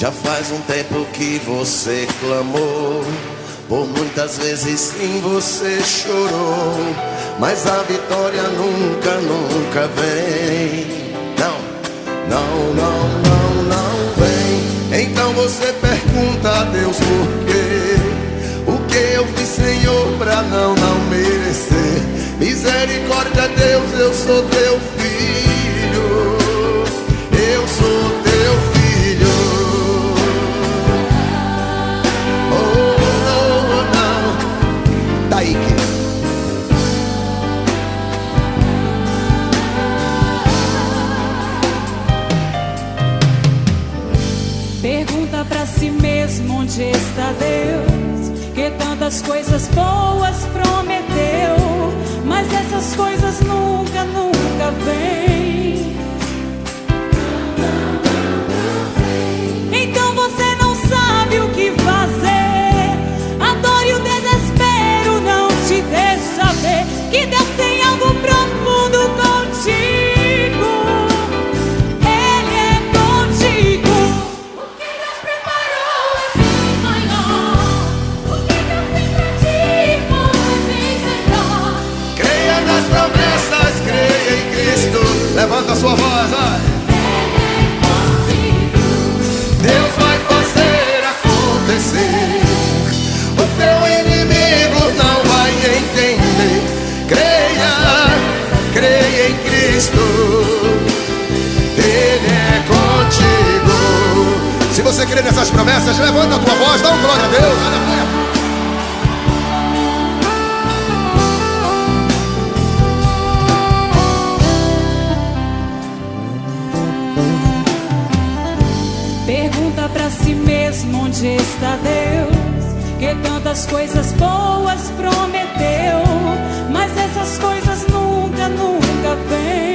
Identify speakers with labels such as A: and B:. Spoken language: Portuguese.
A: Já faz um tempo que você clamou, por muitas vezes sim você chorou, mas a vitória nunca, nunca vem. Não, não, não, não, não vem. Então você pergunta a Deus por quê? O que eu fiz, Senhor, pra não merecer? Misericórdia, Deus, eu sou teu filho. Eu sou teu filho. Oh, não. Daí que
B: pergunta pra si mesmo onde está Deus, que tantas coisas boas prometeu, mas essas coisas nunca, nunca vêm. Então você não sabe o que fazer. A dor e o desespero não te deixa ver que Deus tem algo profundo contigo. Ele é contigo. O que Deus preparou é bem maior. O que Deus tem pra ti é bem melhor.
A: creia nas promessas, creia em Cristo. Levanta a sua voz, vai. Deus vai fazer acontecer. O teu inimigo não vai entender. Creia, creia em Cristo. Ele é contigo. Se você crê nessas promessas, levanta a tua voz, dá um glória a Deus. Aleluia.
B: Pergunta pra si mesmo onde está Deus, que tantas coisas boas prometeu, mas essas coisas nunca, nunca vêm.